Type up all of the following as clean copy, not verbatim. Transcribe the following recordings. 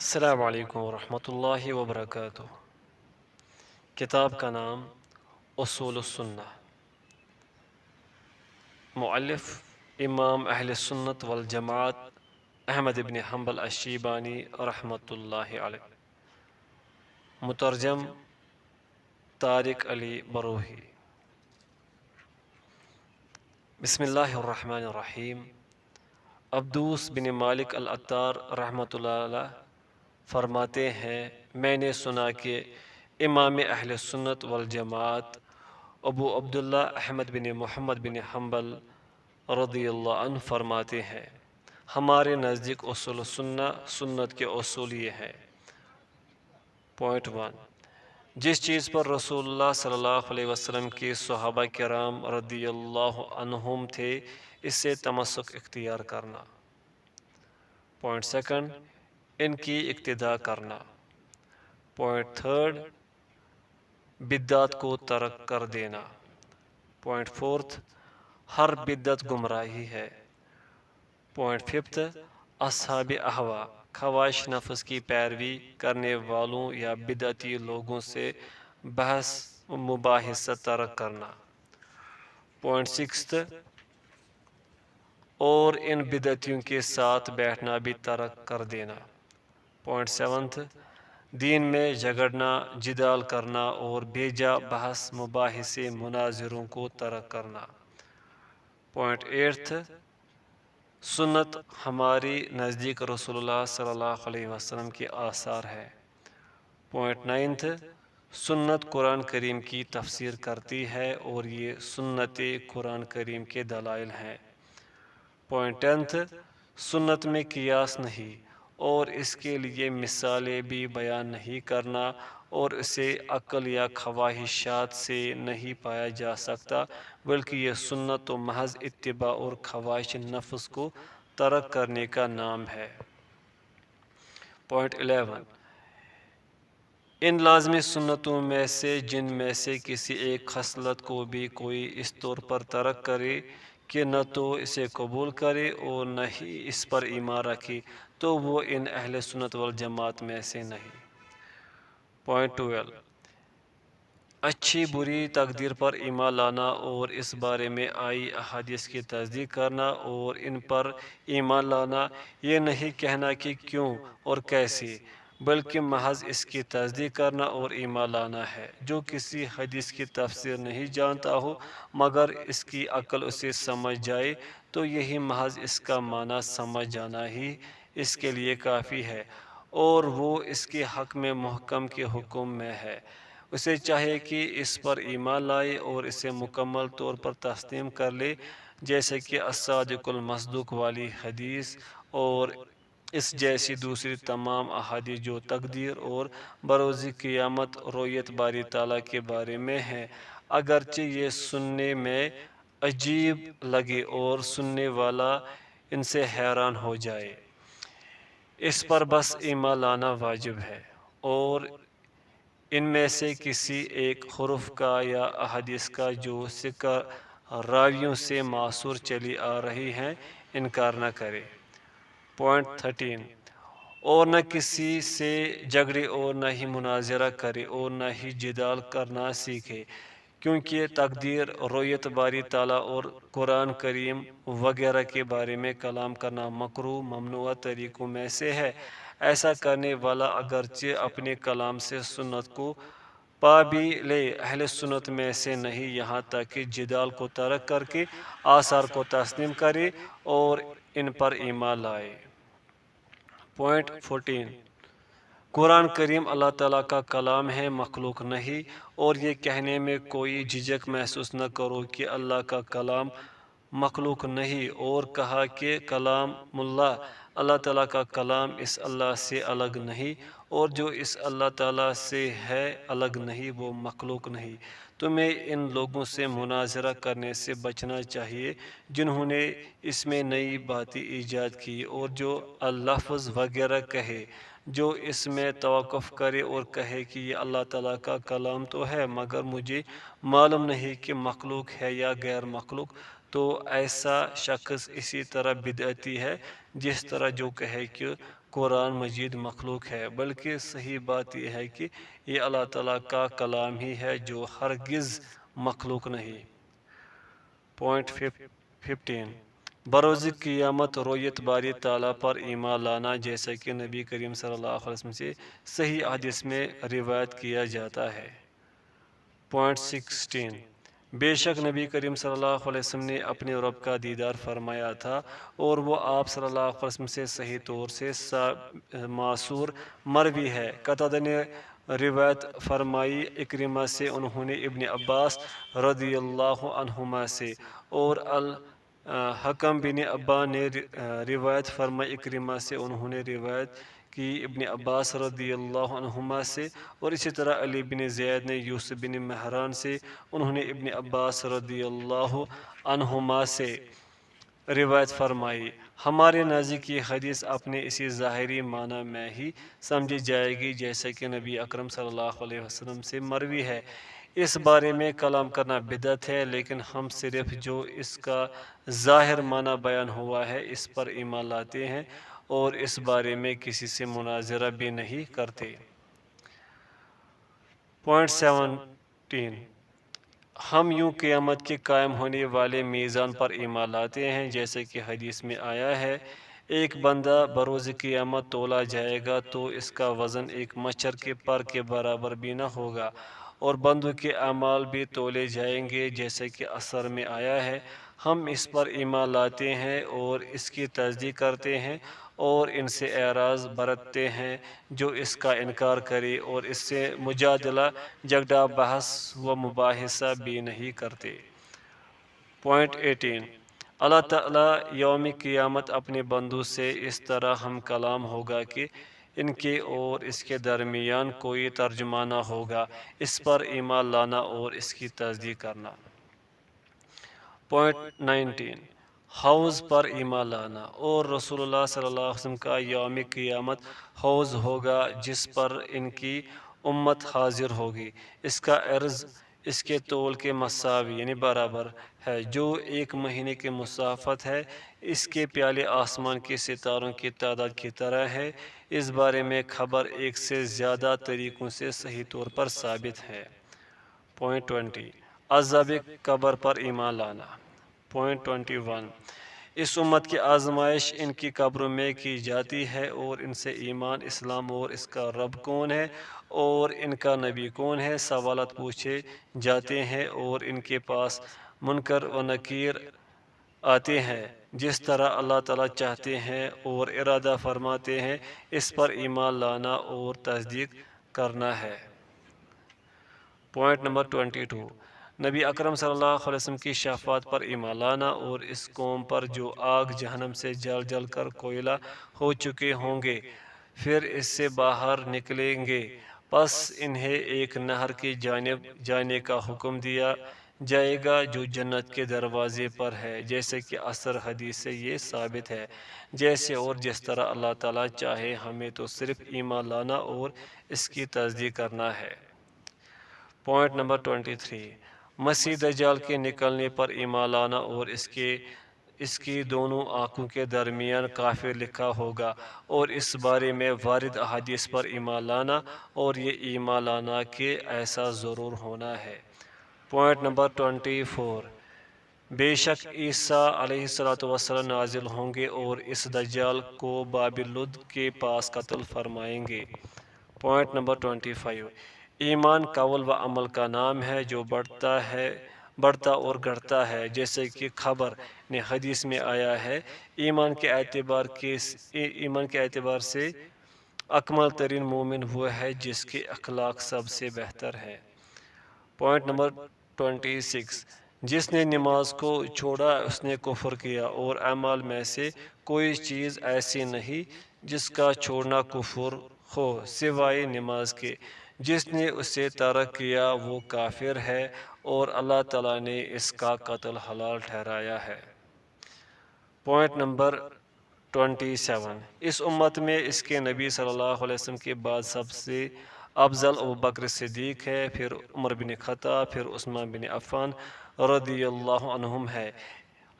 السلام علیکم ورحمۃ اللہ وبرکاتہ۔ کتاب کا نام اصول السنہ، مؤلف امام اہل سنت والجماعت احمد بن حنبل الشیبانی رحمۃ اللہ علیہ، مترجم طارق علی بروہی۔ بسم اللہ الرحمن الرحیم۔ عبدوس بن مالک العطار رحمۃ اللہ علیہ فرماتے ہیں، میں نے سنا کہ امام اہل سنت والجماعت ابو عبداللہ احمد بن محمد بن حنبل رضی اللہ عنہ فرماتے ہیں، ہمارے نزدیک اصول سنہ سنت کے اصول یہ ہے۔ پوائنٹ 1، جس چیز پر رسول اللہ صلی اللہ علیہ وسلم کے صحابہ کرام رضی اللہ عنہم تھے، اس سے تمسک اختیار کرنا۔ پوائنٹ 2، ان کی اقتداء کرنا۔ پوائنٹ 3، بدعت کو ترک کر دینا۔ پوائنٹ 4، ہر بدعت گمراہی ہے۔ پوائنٹ 5، اصحاب احوا خواہش نفس کی پیروی کرنے والوں یا بدعتی لوگوں سے بحث مباحثہ ترک کرنا۔ پوائنٹ 6، اور ان بدعتیوں کے ساتھ بیٹھنا بھی ترک کر دینا۔ پوائنٹ 7، دین میں جھگڑنا، جدال کرنا اور بیجا بحث مباحثے مناظروں کو ترک کرنا۔ پوائنٹ 8، سنت ہماری نزدیک رسول اللہ صلی اللہ علیہ وسلم کے آثار ہے۔ پوائنٹ 9، سنت قرآن کریم کی تفسیر کرتی ہے اور یہ سنت قرآن کریم کے دلائل ہیں۔ پوائنٹ 10، سنت میں قیاس نہیں اور اس کے لیے مثالیں بھی بیان نہیں کرنا اور اسے عقل یا خواہشات سے نہیں پایا جا سکتا، بلکہ یہ سنت و محض اتباع اور خواہش نفس کو ترک کرنے کا نام ہے۔ پوائنٹ 11، ان لازمی سنتوں میں سے جن میں سے کسی ایک خصلت کو بھی کوئی اس طور پر ترک کرے کہ نہ تو اسے قبول کرے اور نہ ہی اس پر ایمان رکھے، تو وہ ان اہل سنت والجماعت میں سے نہیں۔ پوائنٹ 12، اچھی بری تقدیر پر ایمان لانا اور اس بارے میں آئی احادیث کی تصدیق کرنا اور ان پر ایمان لانا، یہ نہیں کہنا کہ کیوں اور کیسے، بلکہ محض اس کی تصدیق کرنا اور ایمان لانا ہے۔ جو کسی حدیث کی تفسیر نہیں جانتا ہو مگر اس کی عقل اسے سمجھ جائے تو یہی محض اس کا معنی سمجھ جانا ہی اس کے لیے کافی ہے، اور وہ اس کے حق میں محکم کے حکم میں ہے۔ اسے چاہیے کہ اس پر ایمان لائے اور اسے مکمل طور پر تسلیم کر لے، جیسے کہ الصادق المصدوق والی حدیث اور اس جیسی دوسری تمام احادیث جو تقدیر اور بروز قیامت رؤیت باری تعالیٰ کے بارے میں ہیں، اگرچہ یہ سننے میں عجیب لگے اور سننے والا ان سے حیران ہو جائے، اس پر بس ایمان لانا واجب ہے، اور ان میں سے کسی ایک حرف کا یا احادیث کا جو ثقہ راویوں سے معصور چلی آ رہی ہیں انکار نہ کرے۔ پوائنٹ 13، اور نہ کسی سے جھگڑے اور نہ ہی مناظرہ کرے اور نہ ہی جدال کرنا سیکھے، کیونکہ تقدیر، رؤیت باری تعالیٰ اور قرآن کریم وغیرہ کے بارے میں کلام کرنا مکروہ ممنوع طریقوں میں سے ہے۔ ایسا کرنے والا اگرچہ اپنے کلام سے سنت کو پا بھی لے، اہل سنت میں سے نہیں، یہاں تک کہ جدال کو ترک کر کے آثار کو تسلیم کرے اور ان پر ایمان لائے۔ پوائنٹ 14، قرآن کریم اللہ تعالیٰ کا کلام ہے، مخلوق نہیں، اور یہ کہنے میں کوئی جھجک محسوس نہ کرو کہ اللہ کا کلام مخلوق نہیں، اور کہا کہ کلام اللہ تعالیٰ کا کلام اس اللہ سے الگ نہیں، اور جو اس اللہ تعالیٰ سے ہے الگ نہیں، وہ مخلوق نہیں۔ تمہیں ان لوگوں سے مناظرہ کرنے سے بچنا چاہیے جنہوں نے اس میں نئی باتیں ایجاد کی اور جو اللفظ وغیرہ کہے، جو اس میں توقف کرے اور کہے کہ یہ اللہ تعالیٰ کا کلام تو ہے مگر مجھے معلوم نہیں کہ مخلوق ہے یا غیر مخلوق، تو ایسا شخص اسی طرح بدعتی ہے جس طرح جو کہے کہ قرآن مجید مخلوق ہے، بلکہ صحیح بات یہ ہے کہ یہ اللہ تعالیٰ کا کلام ہی ہے جو ہرگز مخلوق نہیں۔ پوائنٹ 15 بروز قیامت رویت باری تعالیٰ پر ایمان لانا، جیسا کہ نبی کریم صلی اللہ علیہ وسلم سے صحیح حدیث میں روایت کیا جاتا ہے۔ پوائنٹ 16 بے شک نبی کریم صلی اللہ علیہ وسلم نے اپنے رب کا دیدار فرمایا تھا، اور وہ آپ صلی اللہ علیہ وسلم سے صحیح طور سے معصور مروی ہے۔ قتادہ نے روایت فرمائی اکرمہ سے، انہوں نے ابن عباس رضی اللہ عنہما سے، اور الحکم بن ابا نے روایت فرمائی اکرمہ سے، انہوں نے روایت کی ابن عباس رضی اللہ عنہما سے، اور اسی طرح علی بن زید نے یوسف بن مہران سے، انہوں نے ابن عباس رضی اللہ عنہما سے روایت فرمائی۔ ہمارے نزدیک یہ حدیث اپنے اسی ظاہری معنی میں ہی سمجھی جائے گی جیسا کہ نبی اکرم صلی اللہ علیہ وسلم سے مروی ہے۔ اس بارے میں کلام کرنا بدعت ہے، لیکن ہم صرف جو اس کا ظاہر معنی بیان ہوا ہے اس پر ایمان لاتے ہیں، اور اس بارے میں کسی سے مناظرہ بھی نہیں کرتے۔ پوائنٹ 17 ہم یوں قیامت کے قائم ہونے والے میزان پر ایمان لاتے ہیں، جیسے کہ حدیث میں آیا ہے، ایک بندہ بروز قیامت تولا جائے گا تو اس کا وزن ایک مچھر کے پر کے برابر بھی نہ ہوگا، اور بندوں کے اعمال بھی تولے جائیں گے، جیسے کہ اثر میں آیا ہے۔ ہم اس پر ایمان لاتے ہیں اور اس کی تصدیق کرتے ہیں، اور ان سے اعراض برتتے ہیں جو اس کا انکار کرے، اور اس سے مجادلہ جھگڑا بحث و مباحثہ بھی نہیں کرتے۔ پوائنٹ 18 اللہ تعالیٰ یوم قیامت اپنے بندوں سے اس طرح ہم کلام ہوگا کہ ان کے اور اس کے درمیان کوئی ترجمہ نہ ہوگا۔ اس پر ایمان لانا اور اس کی تصدیق کرنا۔ پوائنٹ 19 حوض پر ایمان لانا، اور رسول اللہ صلی اللہ علیہ وسلم کا یوم قیامت حوض ہوگا جس پر ان کی امت حاضر ہوگی۔ اس کا عرض اس کے طول کے مساوی یعنی برابر ہے، جو ایک مہینے کی مسافت ہے۔ اس کے پیالے آسمان کے ستاروں کی تعداد کی طرح ہے۔ اس بارے میں خبر ایک سے زیادہ طریقوں سے صحیح طور پر ثابت ہے۔ پوائنٹ 20 عذاب قبر پر ایمان لانا۔ پوائنٹ 21 اس امت کی آزمائش ان کی قبروں میں کی جاتی ہے، اور ان سے ایمان، اسلام اور اس کا رب کون ہے اور ان کا نبی کون ہے سوالات پوچھے جاتے ہیں، اور ان کے پاس منکر و نکیر آتے ہیں جس طرح اللہ تعالیٰ چاہتے ہیں اور ارادہ فرماتے ہیں۔ اس پر ایمان لانا اور تصدیق کرنا ہے۔ پوائنٹ نمبر 22 نبی اکرم صلی اللہ علیہ وسلم کی شفاعت پر ایمان لانا، اور اس قوم پر جو آگ جہنم سے جل جل کر کوئلہ ہو چکے ہوں گے پھر اس سے باہر نکلیں گے، پس انہیں ایک نہر کی جانب جانے کا حکم دیا جائے گا جو جنت کے دروازے پر ہے، جیسے کہ اثر حدیث سے یہ ثابت ہے۔ جیسے اور جس طرح اللہ تعالیٰ چاہے، ہمیں تو صرف ایمان لانا اور اس کی تصدیق کرنا ہے۔ پوائنٹ نمبر 23 مسیح دجال کے نکلنے پر ایمان لانا، اور اس کی دونوں آنکھوں کے درمیان کافر لکھا ہوگا، اور اس بارے میں وارد احادیث پر ایمان لانا، اور یہ ایمان لانا کہ ایسا ضرور ہونا ہے۔ پوائنٹ نمبر 24 بے شک عیسیٰ علیہ السلام نازل ہوں گے اور اس دجال کو باب لد کے پاس قتل فرمائیں گے۔ پوائنٹ نمبر 25 ایمان قول و عمل کا نام ہے جو بڑھتا اور گھٹتا ہے، جیسے کہ خبر نے حدیث میں آیا ہے۔ ایمان کے اعتبار سے اکمل ترین مومن وہ ہے جس کے اخلاق سب سے بہتر ہے۔ پوائنٹ نمبر 26 جس نے نماز کو چھوڑا اس نے کفر کیا، اور اعمال میں سے کوئی چیز ایسی نہیں جس کا چھوڑنا کفر ہو سوائے نماز کے۔ جس نے اسے ترک کیا وہ کافر ہے، اور اللہ تعالیٰ نے اس کا قتل حلال ٹھہرایا ہے۔ پوائنٹ نمبر 27 اس امت میں اس کے نبی صلی اللہ علیہ وسلم کے بعد سب سے افضل ابوبکر صدیق ہے، پھر عمر بن خطاب، پھر عثمان بن عفان رضی اللہ عنہم ہے،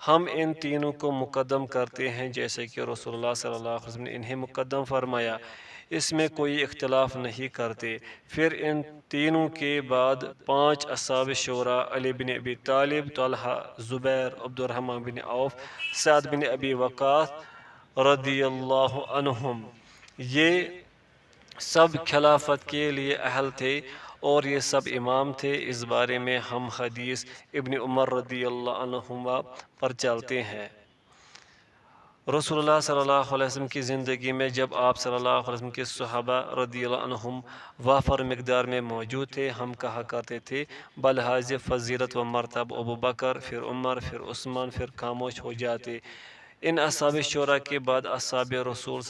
ہم ان تینوں کو مقدم کرتے ہیں جیسے کہ رسول اللہ صلی اللہ علیہ وسلم نے انہیں مقدم فرمایا، اس میں کوئی اختلاف نہیں کرتے۔ پھر ان تینوں کے بعد 5 اصحاب شورا، علی بن ابی طالب، طلحہ، زبیر، عبد الرحمن بن عوف، سعد بن ابی وقاص رضی اللہ عنہم، یہ سب خلافت کے لیے اہل تھے اور یہ سب امام تھے۔ اس بارے میں ہم حدیث ابن عمر رضی اللہ عنہما پر چلتے ہیں۔ رسول اللہ صلی اللہ علیہ وسلم کی زندگی میں جب آپ صلی اللہ علیہ وسلم کے صحابہ رضی اللہ عنہم وافر مقدار میں موجود تھے، ہم کہا کرتے تھے بلحاظ فضیلت و مرتب ابو بکر، پھر عمر، پھر عثمان، پھر خاموش ہو جاتے۔ ان اصحاب شورا کے بعد اصحاب رسول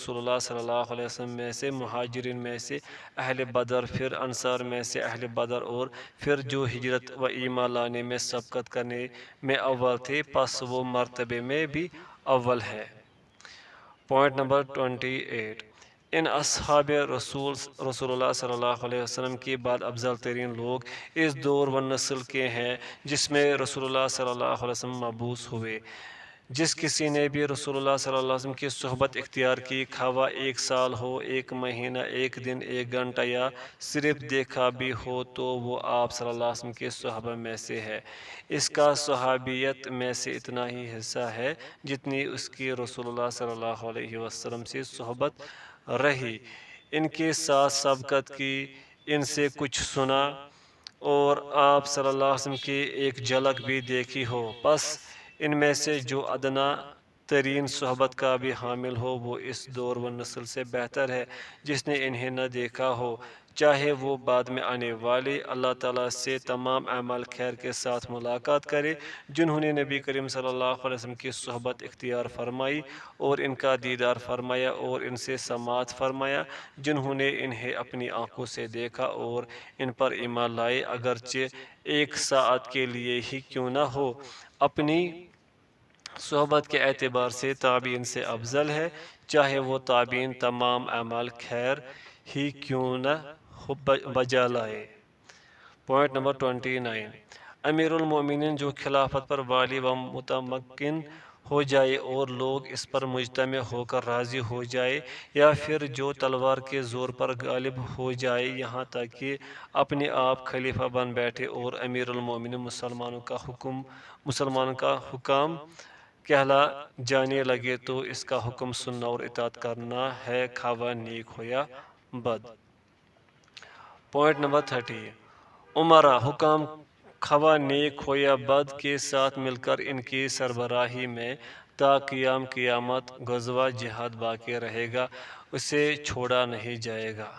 اللہ صلی اللہ علیہ وسلم میں سے مہاجرین میں سے اہل بدر، پھر انصار میں سے اہل بدر، اور پھر جو ہجرت و ایمان لانے میں سبقت کرنے میں اول تھے، پس وہ مرتبے میں بھی اول ہے۔ پوائنٹ نمبر 28، ان اصحاب رسول اللہ صلی اللہ علیہ وسلم کے بعد افضل ترین لوگ اس دور و نسل کے ہیں جس میں رسول اللہ صلی اللہ علیہ وسلم مبعوث ہوئے۔ جس کسی نے بھی رسول اللہ صلی اللہ علیہ وسلم کی صحبت اختیار کی، خواہ 1 سال ہو، 1 مہینہ، 1 دن، 1 گھنٹہ یا صرف دیکھا بھی ہو، تو وہ آپ صلی اللہ علیہ وسلم کے صحابہ میں سے ہے۔ اس کا صحابیت میں سے اتنا ہی حصہ ہے جتنی اس کی رسول اللہ صلی اللہ علیہ وسلم سے صحبت رہی۔ ان کے ساتھ سبقت کی، ان سے کچھ سنا اور آپ صلی اللہ علیہ وسلم کی ایک جھلک بھی دیکھی ہو، پس ان میں سے جو ادنا ترین صحبت کا بھی حامل ہو وہ اس دور و نسل سے بہتر ہے جس نے انہیں نہ دیکھا ہو، چاہے وہ بعد میں آنے والے۔ اللہ تعالیٰ سے تمام اعمال خیر کے ساتھ ملاقات کرے جنہوں نے نبی کریم صلی اللہ علیہ وسلم کی صحبت اختیار فرمائی اور ان کا دیدار فرمایا اور ان سے سماعت فرمایا، جنہوں نے انہیں اپنی آنکھوں سے دیکھا اور ان پر ایمان لائے، اگرچہ 1 ساعت کے لیے ہی کیوں نہ ہو۔ اپنی صحبت کے اعتبار سے تابعین سے افضل ہے، چاہے وہ تابعین تمام اعمال خیر ہی کیوں نہ بجا لائے۔ پوائنٹ نمبر 29، امیر المومنین جو خلافت پر والی و متمکن ہو جائے اور لوگ اس پر مجتمع ہو کر راضی ہو جائے، یا پھر جو تلوار کے زور پر غالب ہو جائے یہاں تک کہ اپنے آپ خلیفہ بن بیٹھے اور امیر المومنین مسلمانوں کا حکام کہلا جانے لگے، تو اس کا حکم سننا اور اطاعت کرنا ہے، خواہ نیک ہو یا بد۔ پوائنٹ نمبر 30، عمرہ حکام خواہ نیک ہو یا بد کے ساتھ مل کر ان کی سربراہی میں تا قیام قیامت غزوہ جہاد باقی رہے گا، اسے چھوڑا نہیں جائے گا۔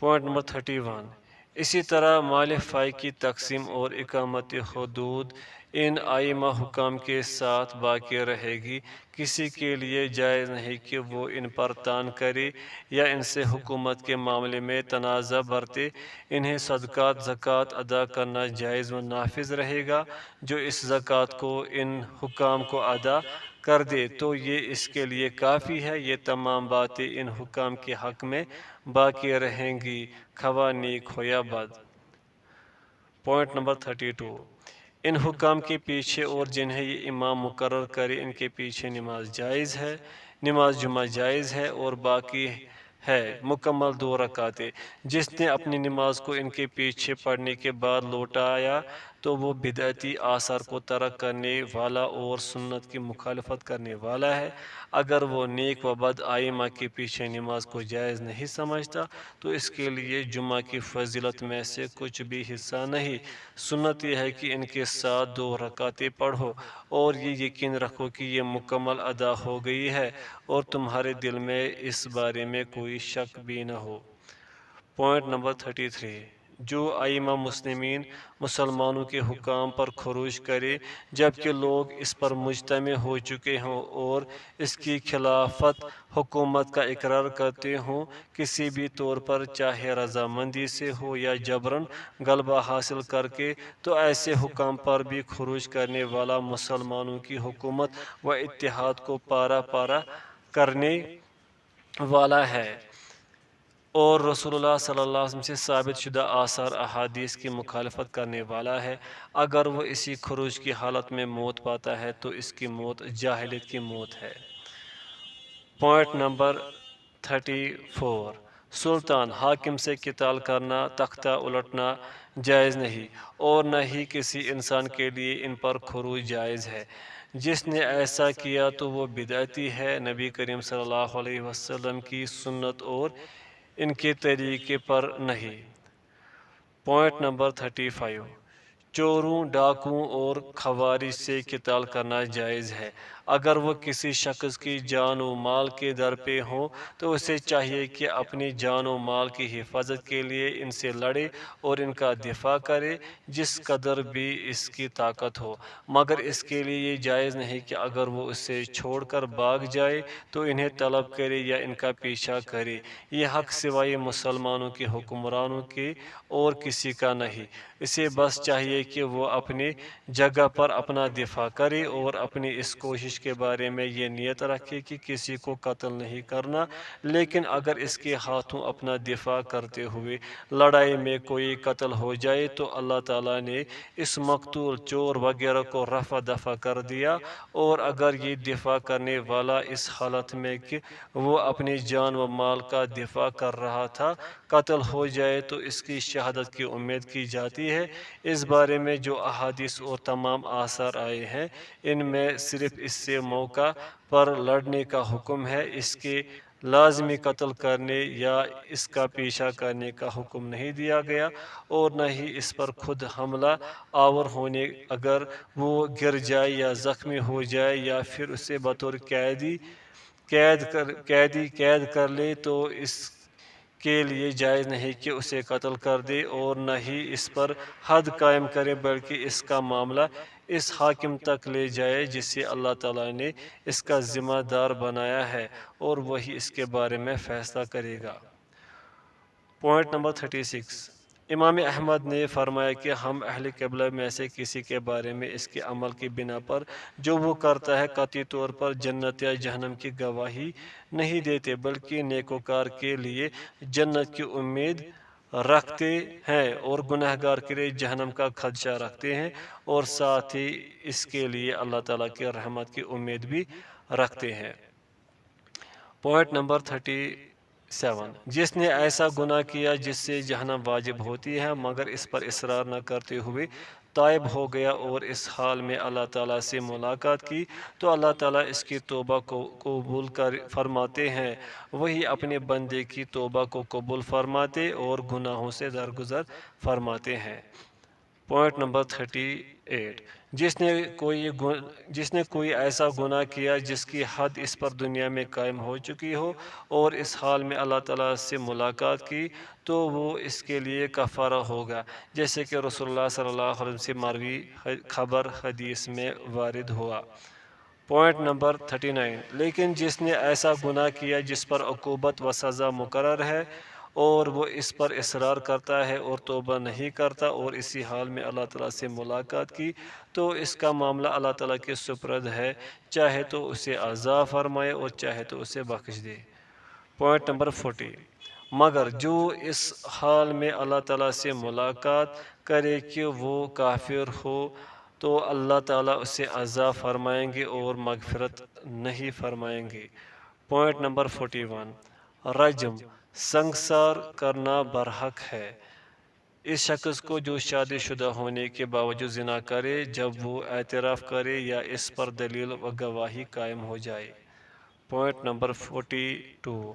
پوائنٹ نمبر 31، اسی طرح مال فائی کی تقسیم اور اقامت حدود ان ائمہ حکام کے ساتھ باقی رہے گی۔ کسی کے لیے جائز نہیں کہ وہ ان پر طعن کرے یا ان سے حکومت کے معاملے میں تنازع برتے۔ انہیں صدقات زکوٰۃ ادا کرنا جائز و نافذ رہے گا۔ جو اس زکوٰۃ کو ان حکام کو ادا کر دے تو یہ اس کے لیے کافی ہے۔ یہ تمام باتیں ان حکام کے حق میں باقی رہیں گی، خواہ نیک ہو یا بد۔ پوائنٹ نمبر 32، ان حکام کے پیچھے اور جنہیں یہ امام مقرر کرے ان کے پیچھے نماز جائز ہے، نماز جمعہ جائز ہے اور باقی ہے مکمل 2 رکعتیں۔ جس نے اپنی نماز کو ان کے پیچھے پڑھنے کے بعد لوٹایا تو وہ بدعتی آثار کو ترک کرنے والا اور سنت کی مخالفت کرنے والا ہے۔ اگر وہ نیک و بد ائمہ کے پیچھے نماز کو جائز نہیں سمجھتا تو اس کے لیے جمعہ کی فضیلت میں سے کچھ بھی حصہ نہیں۔ سنت یہ ہے کہ ان کے ساتھ 2 رکعتیں پڑھو اور یہ یقین رکھو کہ یہ مکمل ادا ہو گئی ہے اور تمہارے دل میں اس بارے میں کوئی شک بھی نہ ہو۔ پوائنٹ نمبر 33، جو ائمہ مسلمین مسلمانوں کے حکام پر خروج کرے جبکہ لوگ اس پر مجتمع ہو چکے ہوں اور اس کی خلافت حکومت کا اقرار کرتے ہوں کسی بھی طور پر، چاہے رضامندی سے ہو یا جبراً غلبہ حاصل کر کے، تو ایسے حکام پر بھی خروج کرنے والا مسلمانوں کی حکومت و اتحاد کو پارہ پارہ کرنے والا ہے۔ اور رسول اللہ صلی اللہ علیہ وسلم سے ثابت شدہ آثار احادیث کی مخالفت کرنے والا ہے۔ اگر وہ اسی خروج کی حالت میں موت پاتا ہے تو اس کی موت جاہلیت کی موت ہے۔ پوائنٹ نمبر 34، سلطان حاکم سے قتال کرنا، تختہ الٹنا جائز نہیں، اور نہ ہی کسی انسان کے لیے ان پر خروج جائز ہے۔ جس نے ایسا کیا تو وہ بدعتی ہے، نبی کریم صلی اللہ علیہ وسلم کی سنت اور ان کے طریقے پر نہیں۔ پوائنٹ نمبر 35، چوروں، ڈاکوؤں اور خوارج سے قتال کرنا جائز ہے۔ اگر وہ کسی شخص کی جان و مال کے در پہ ہوں تو اسے چاہیے کہ اپنی جان و مال کی حفاظت کے لیے ان سے لڑے اور ان کا دفاع کرے جس قدر بھی اس کی طاقت ہو، مگر اس کے لیے یہ جائز نہیں کہ اگر وہ اسے چھوڑ کر بھاگ جائے تو انہیں طلب کرے یا ان کا پیچھا کرے۔ یہ حق سوائے مسلمانوں کے حکمرانوں کے اور کسی کا نہیں۔ اسے بس چاہیے کہ وہ اپنی جگہ پر اپنا دفاع کرے اور اپنی اس کوشش کے بارے میں یہ نیت رکھے کہ کسی کو قتل نہیں کرنا، لیکن اگر اس کے ہاتھوں اپنا دفاع کرتے ہوئے لڑائی میں کوئی قتل ہو جائے تو اللہ تعالیٰ نے اس مقتول، چور وغیرہ کو رفع دفع کر دیا، اور اگر یہ دفاع کرنے والا اس حالت میں کہ وہ اپنی جان و مال کا دفاع کر رہا تھا قتل ہو جائے تو اس کی شہادت کی امید کی جاتی ہے۔ اس بارے میں جو احادیث اور تمام آثار آئے ہیں ان میں صرف اس سے موقع پر لڑنے کا حکم ہے، اس کے لازمی قتل کرنے یا اس کا پیچھا کرنے کا حکم نہیں دیا گیا، اور نہ ہی اس پر خود حملہ آور ہونے، اگر وہ گر جائے یا زخمی ہو جائے یا پھر اسے بطور قید کر لے تو اس کے لیے جائز نہیں کہ اسے قتل کر دے، اور نہ ہی اس پر حد قائم کرے، بلکہ اس کا معاملہ اس حاکم تک لے جائے جسے اللہ تعالیٰ نے اس کا ذمہ دار بنایا ہے، اور وہی اس کے بارے میں فیصلہ کرے گا۔ پوائنٹ نمبر 36، امام احمد نے فرمایا کہ ہم اہل قبلہ میں سے کسی کے بارے میں اس کے عمل کی بنا پر جو وہ کرتا ہے قطعی طور پر جنت یا جہنم کی گواہی نہیں دیتے، بلکہ نیکوکار کے لیے جنت کی امید رکھتے ہیں اور گناہ گار کے لیے جہنم کا خدشہ رکھتے ہیں، اور ساتھ ہی اس کے لیے اللہ تعالیٰ کی رحمت کی امید بھی رکھتے ہیں۔ پوائنٹ نمبر 37، جس نے ایسا گناہ کیا جس سے جہنم واجب ہوتی ہے مگر اس پر اصرار نہ کرتے ہوئے تائب ہو گیا اور اس حال میں اللہ تعالیٰ سے ملاقات کی تو اللہ تعالیٰ اس کی توبہ کو قبول فرماتے ہیں، وہی اپنے بندے کی توبہ کو قبول فرماتے اور گناہوں سے درگزر فرماتے ہیں۔ پوائنٹ نمبر 38، جس نے کوئی ایسا گناہ کیا جس کی حد اس پر دنیا میں قائم ہو چکی ہو اور اس حال میں اللہ تعالیٰ سے ملاقات کی تو وہ اس کے لیے کفارہ ہوگا، جیسے کہ رسول اللہ صلی اللہ علیہ وسلم سے مروی خبر حدیث میں وارد ہوا۔ پوائنٹ نمبر 39، لیکن جس نے ایسا گناہ کیا جس پر عقوبت و سزا مقرر ہے اور وہ اس پر اصرار کرتا ہے اور توبہ نہیں کرتا اور اسی حال میں اللہ تعالیٰ سے ملاقات کی تو اس کا معاملہ اللہ تعالیٰ کے سپرد ہے، چاہے تو اسے عذاب فرمائے اور چاہے تو اسے بخش دے۔ پوائنٹ نمبر 40، مگر جو اس حال میں اللہ تعالیٰ سے ملاقات کرے کہ وہ کافر ہو تو اللہ تعالیٰ اسے عذاب فرمائیں گے اور مغفرت نہیں فرمائیں گے۔ پوائنٹ نمبر 41، رجم، سنگسار کرنا برحق ہے اس شخص کو جو شادی شدہ ہونے کے باوجود زنا کرے جب وہ اعتراف کرے یا اس پر دلیل و گواہی قائم ہو جائے۔ پوائنٹ نمبر 42،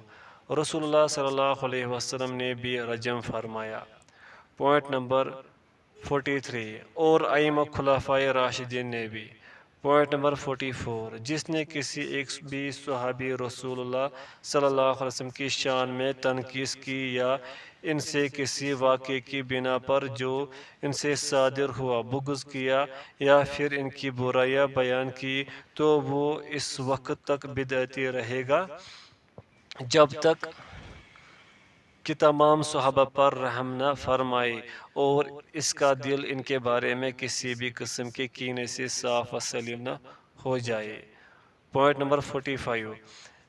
رسول اللہ صلی اللہ علیہ وسلم نے بھی رجم فرمایا۔ پوائنٹ نمبر 43، اور ائمہ خلفائے راشدین نے بھی۔ پوائنٹ نمبر 44، جس نے کسی ایک بھی صحابی رسول اللہ صلی اللہ علیہ وسلم کی شان میں تنقیص کی یا ان سے کسی واقعے کی بنا پر جو ان سے صادر ہوا بغض کیا یا پھر ان کی برائیاں بیان کی تو وہ اس وقت تک بدعتی رہے گا جب تک کہ تمام صحابہ پر رحم نہ فرمائے اور اس کا دل ان کے بارے میں کسی بھی قسم کے کینے سے صاف و سلیم نہ ہو جائے۔ پوائنٹ نمبر 45،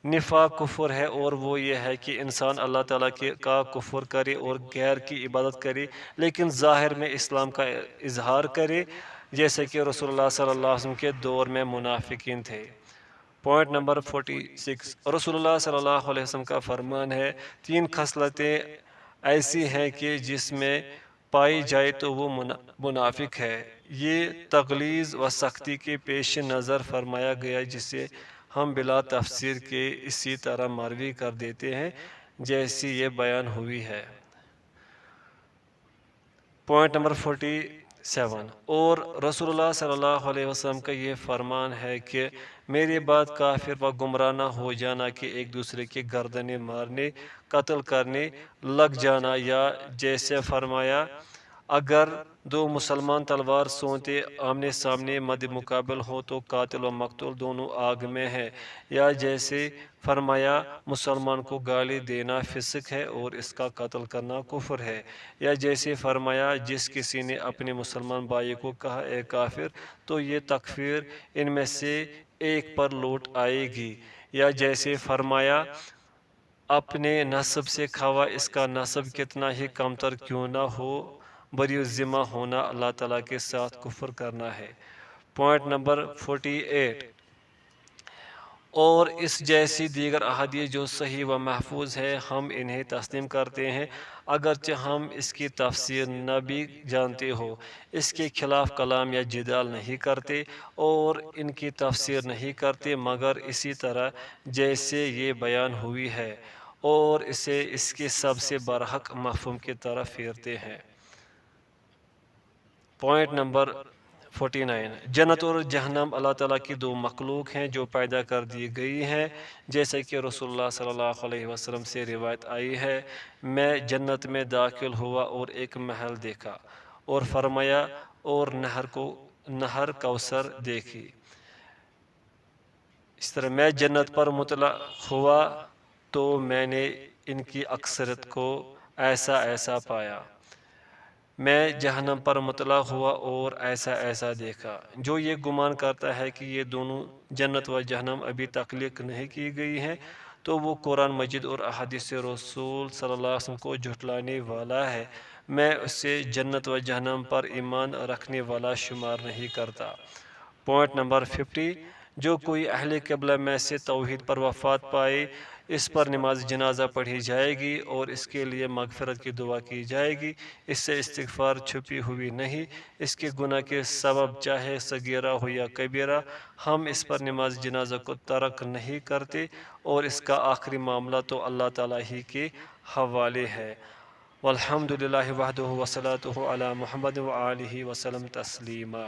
نفاق کفر ہے، اور وہ یہ ہے کہ انسان اللہ تعالیٰ کا کفر کرے اور غیر کی عبادت کرے لیکن ظاہر میں اسلام کا اظہار کرے، جیسے کہ رسول اللہ صلی اللہ علیہ وسلم کے دور میں منافقین تھے۔ پوائنٹ نمبر 46، رسول اللہ صلی اللہ علیہ وسلم کا فرمان ہے، 3 خصلتیں ایسی ہیں کہ جس میں پائی جائے تو وہ منافق ہے۔ یہ تغلیظ و سختی کے پیش نظر فرمایا گیا، جسے ہم بلا تفسیر کے اسی طرح مروی کر دیتے ہیں جیسی یہ بیان ہوئی ہے۔ پوائنٹ نمبر 47، اور رسول اللہ صلی اللہ علیہ وسلم کا یہ فرمان ہے کہ میرے بعد کافر و گمراہ نہ ہو جانا کہ ایک دوسرے کی گردنیں مارنے، قتل کرنے لگ جانا، یا جیسے فرمایا اگر 2 مسلمان تلوار سونتے آمنے سامنے مد مقابل ہو تو قاتل و مقتول دونوں آگ میں ہیں، یا جیسے فرمایا مسلمان کو گالی دینا فسق ہے اور اس کا قتل کرنا کفر ہے، یا جیسے فرمایا جس کسی نے اپنے مسلمان بھائی کو کہا اے کافر تو یہ تکفیر ان میں سے ایک پر لوٹ آئے گی، یا جیسے فرمایا اپنے نسب سے کھوا اس کا نسب کتنا ہی کمتر کیوں نہ ہو، بری ذمہ ہونا اللہ تعالیٰ کے ساتھ کفر کرنا ہے۔ پوائنٹ نمبر 48، اور اس جیسی دیگر احادیث جو صحیح و محفوظ ہے ہم انہیں تسلیم کرتے ہیں، اگرچہ ہم اس کی تفسیر نہ بھی جانتے ہو، اس کے خلاف کلام یا جدال نہیں کرتے اور ان کی تفسیر نہیں کرتے مگر اسی طرح جیسے یہ بیان ہوئی ہے، اور اسے اس کے سب سے برحق مفہوم کی طرف پھیرتے ہیں۔ پوائنٹ نمبر 49، جنت اور جہنم اللہ تعالیٰ کی 2 مخلوق ہیں جو پیدا کر دی گئی ہیں، جیسے کہ رسول اللہ صلی اللہ علیہ وسلم سے روایت آئی ہے، میں جنت میں داخل ہوا اور ایک محل دیکھا اور فرمایا اور نہر کوثر دیکھی۔ اس طرح میں جنت پر مطلع ہوا تو میں نے ان کی اکثریت کو ایسا ایسا پایا، میں جہنم پر مطلع ہوا اور ایسا ایسا دیکھا۔ جو یہ گمان کرتا ہے کہ یہ دونوں جنت و جہنم ابھی تخلیق نہیں کی گئی ہیں تو وہ قرآن مجید اور احادیث رسول صلی اللہ علیہ وسلم کو جھٹلانے والا ہے، میں اسے جنت و جہنم پر ایمان رکھنے والا شمار نہیں کرتا۔ پوائنٹ نمبر 50، جو کوئی اہل قبلہ میں سے توحید پر وفات پائے اس پر نماز جنازہ پڑھی جائے گی اور اس کے لیے مغفرت کی دعا کی جائے گی، اس سے استغفار چھپی ہوئی نہیں، اس کے گناہ کے سبب چاہے صغیرہ ہو یا کبیرہ، ہم اس پر نماز جنازہ کو ترک نہیں کرتے اور اس کا آخری معاملہ تو اللہ تعالیٰ ہی کے حوالے ہے۔ والحمد للہ وحدہ والصلاۃ علی محمد وآلہ وسلم تسلیما۔